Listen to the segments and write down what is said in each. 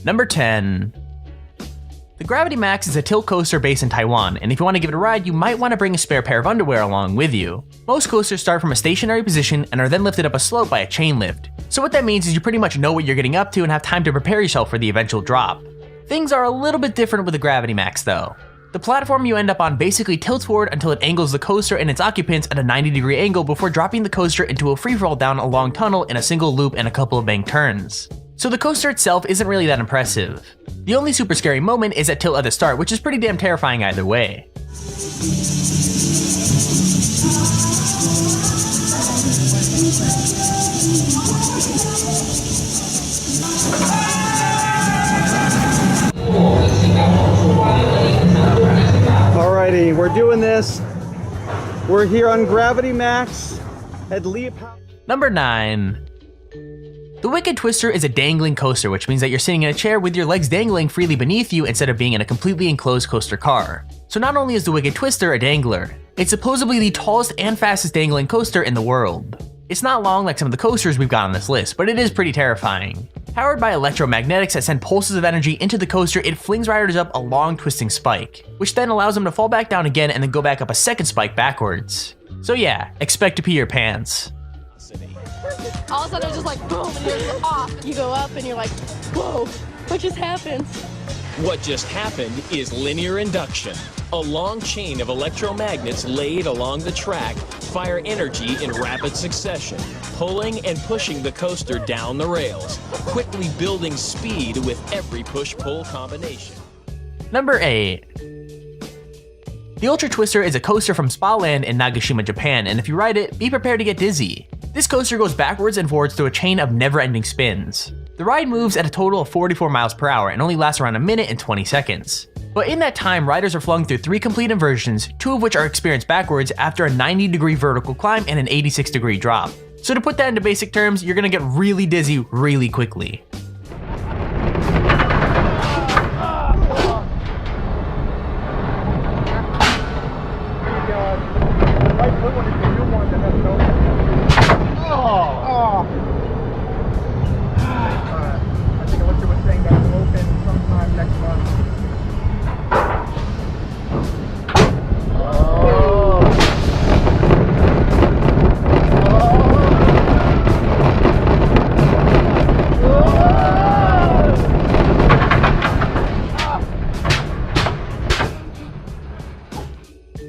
Number 10. The Gravity Max is a tilt coaster based in Taiwan, and if you want to give it a ride, you might want to bring a spare pair of underwear along with you. Most coasters start from a stationary position and are then lifted up a slope by a chain lift. So what that means is you pretty much know what you're getting up to and have time to prepare yourself for the eventual drop. Things are a little bit different with the Gravity Max though. The platform you end up on basically tilts forward until it angles the coaster and its occupants at a 90-degree angle before dropping the coaster into a freefall down a long tunnel in a single loop and a couple of bank turns. So the coaster itself isn't really that impressive. The only super scary moment is at tilt at the start, which is pretty damn terrifying either way. Alrighty, we're doing this. We're here on Gravity Max at Leap. Number 9. The Wicked Twister is a dangling coaster, which means that you're sitting in a chair with your legs dangling freely beneath you instead of being in a completely enclosed coaster car. So not only is the Wicked Twister a dangler, it's supposedly the tallest and fastest dangling coaster in the world. It's not long like some of the coasters we've got on this list, but it is pretty terrifying. Powered by electromagnetics that send pulses of energy into the coaster, it flings riders up a long twisting spike, which then allows them to fall back down again and then go back up a second spike backwards. So yeah, expect to pee your pants. All of a sudden it was just like boom and you're just off. You go up and you're like, whoa, what just happened? What just happened is linear induction. A long chain of electromagnets laid along the track fire energy in rapid succession, pulling and pushing the coaster down the rails, quickly building speed with every push-pull combination. Number 8. The Ultra Twister is a coaster from Spa Land in Nagashima, Japan, and if you ride it, be prepared to get dizzy. This coaster goes backwards and forwards through a chain of never-ending spins. The ride moves at a total of 44 miles per hour and only lasts around a minute and 20 seconds. But in that time, riders are flung through 3 complete inversions, 2 of which are experienced backwards after a 90-degree vertical climb and an 86-degree drop. So to put that into basic terms, you're gonna get really dizzy really quickly.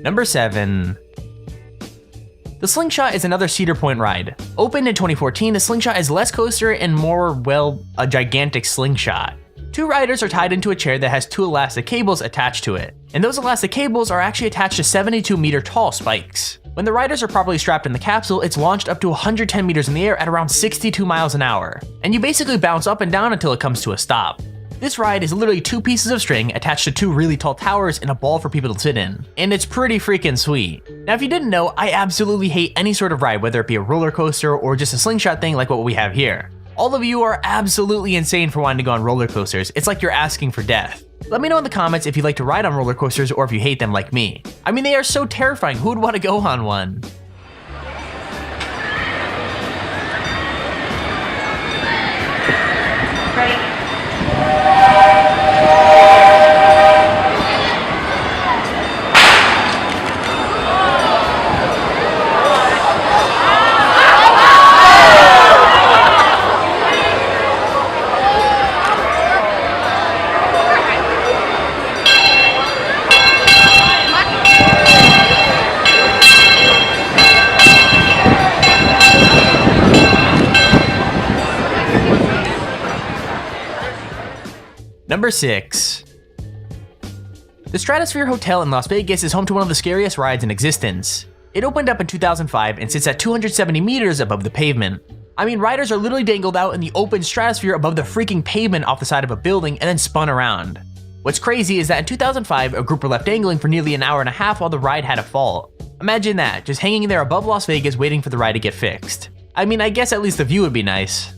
Number 7. The Slingshot is another Cedar Point ride. Opened in 2014, the Slingshot is less coaster and more, well, a gigantic slingshot. 2 riders are tied into a chair that has 2 elastic cables attached to it, and those elastic cables are actually attached to 72-meter tall spikes. When the riders are properly strapped in the capsule, it's launched up to 110 meters in the air at around 62 miles an hour, and you basically bounce up and down until it comes to a stop. This ride is literally 2 pieces of string attached to 2 really tall towers and a ball for people to sit in, and it's pretty freaking sweet. Now if you didn't know, I absolutely hate any sort of ride, whether it be a roller coaster or just a slingshot thing like what we have here. All of you are absolutely insane for wanting to go on roller coasters. It's like you're asking for death. Let me know in the comments if you like to ride on roller coasters or if you hate them like me. I mean, they are so terrifying. Who would want to go on one? Number 6. The Stratosphere Hotel in Las Vegas is home to one of the scariest rides in existence. It opened up in 2005 and sits at 270 meters above the pavement. I mean, riders are literally dangled out in the open stratosphere above the freaking pavement off the side of a building and then spun around. What's crazy is that in 2005, a group were left dangling for nearly an hour and a half while the ride had a fault. Imagine that, just hanging there above Las Vegas waiting for the ride to get fixed. I mean, I guess at least the view would be nice.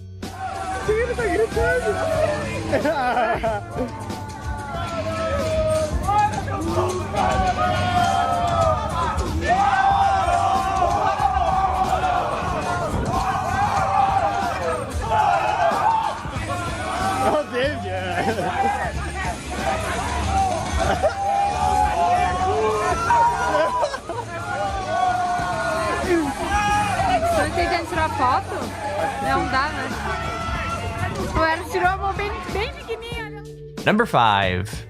Oh, did ya? Tô tentando tirar foto? Não dá, né? O Eros tirou a mão bem pequenininha. Number 5.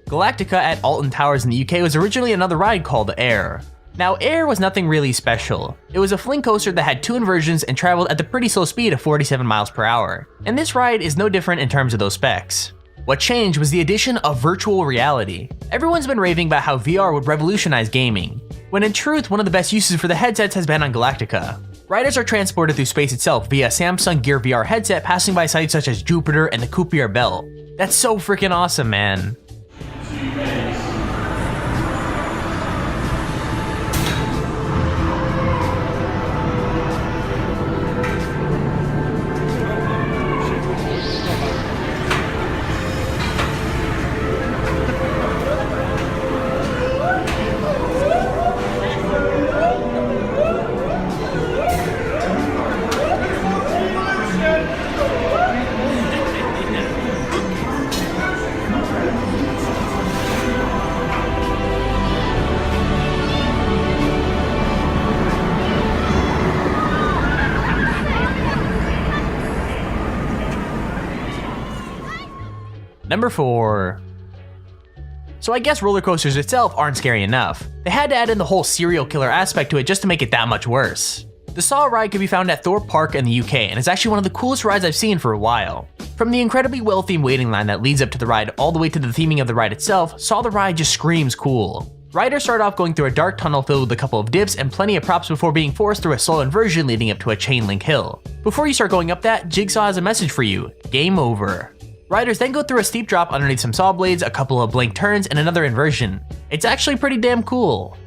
Galactica at Alton Towers in the UK was originally another ride called Air. Now, Air was nothing really special. It was a fling coaster that had 2 inversions and traveled at the pretty slow speed of 47 miles per hour. And this ride is no different in terms of those specs. What changed was the addition of virtual reality. Everyone's been raving about how VR would revolutionize gaming, when in truth, one of the best uses for the headsets has been on Galactica. Riders are transported through space itself via Samsung Gear VR headset, passing by sites such as Jupiter and the Kuiper Belt. That's so freaking awesome, man. Number 4. So I guess roller coasters itself aren't scary enough. They had to add in the whole serial killer aspect to it just to make it that much worse. The Saw ride can be found at Thorpe Park in the UK and is actually one of the coolest rides I've seen for a while. From the incredibly well-themed waiting line that leads up to the ride all the way to the theming of the ride itself, Saw the ride just screams cool. Riders start off going through a dark tunnel filled with a couple of dips and plenty of props before being forced through a slow inversion leading up to a chain link hill. Before you start going up that, Jigsaw has a message for you: game over. Riders then go through a steep drop underneath some saw blades, a couple of blank turns, and another inversion. It's actually pretty damn cool.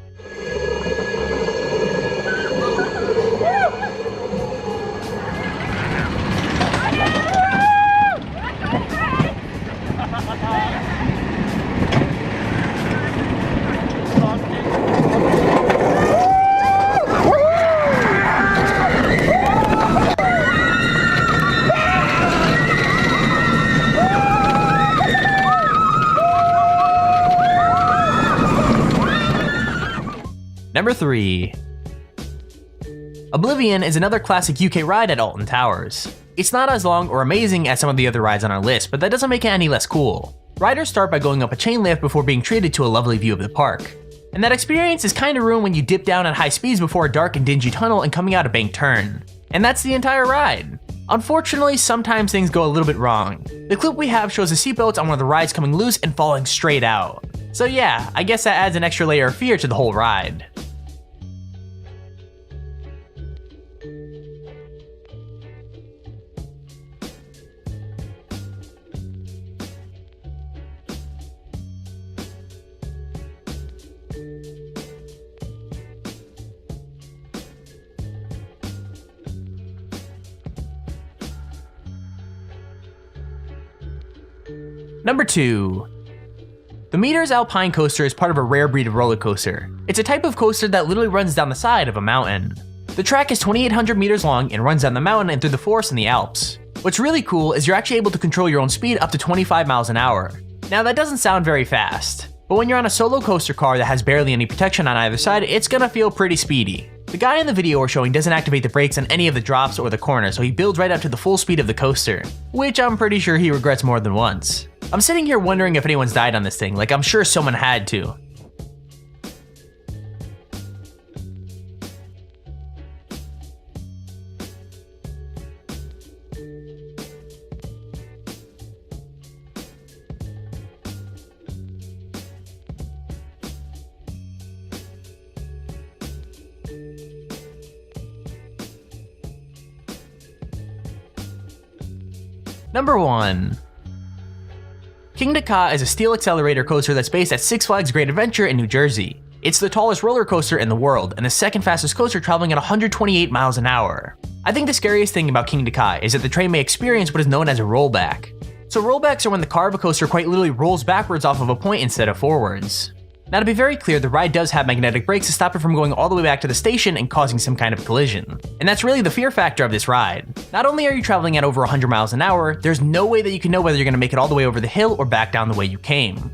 Number 3. Oblivion is another classic UK ride at Alton Towers. It's not as long or amazing as some of the other rides on our list, but that doesn't make it any less cool. Riders start by going up a chain lift before being treated to a lovely view of the park. And that experience is kinda ruined when you dip down at high speeds before a dark and dingy tunnel and coming out a banked turn. And that's the entire ride. Unfortunately, sometimes things go a little bit wrong. The clip we have shows the seatbelts on one of the rides coming loose and falling straight out. So yeah, I guess that adds an extra layer of fear to the whole ride. Number 2. The Meters Alpine Coaster is part of a rare breed of roller coaster. It's a type of coaster that literally runs down the side of a mountain. The track is 2,800 meters long and runs down the mountain and through the forest in the Alps. What's really cool is you're actually able to control your own speed up to 25 miles an hour. Now that doesn't sound very fast, but when you're on a solo coaster car that has barely any protection on either side, it's gonna feel pretty speedy. The guy in the video we're showing doesn't activate the brakes on any of the drops or the corners, so he builds right up to the full speed of the coaster, which I'm pretty sure he regrets more than once. I'm sitting here wondering if anyone's died on this thing, like I'm sure someone had to. Number 1. Kingda Ka is a steel accelerator coaster that's based at Six Flags Great Adventure in New Jersey. It's the tallest roller coaster in the world and the second fastest coaster, traveling at 128 miles an hour. I think the scariest thing about Kingda Ka is that the train may experience what is known as a rollback. So rollbacks are when the car of a coaster quite literally rolls backwards off of a point instead of forwards. Now, to be very clear, the ride does have magnetic brakes to stop it from going all the way back to the station and causing some kind of collision. And that's really the fear factor of this ride. Not only are you traveling at over 100 miles an hour, there's no way that you can know whether you're going to make it all the way over the hill or back down the way you came.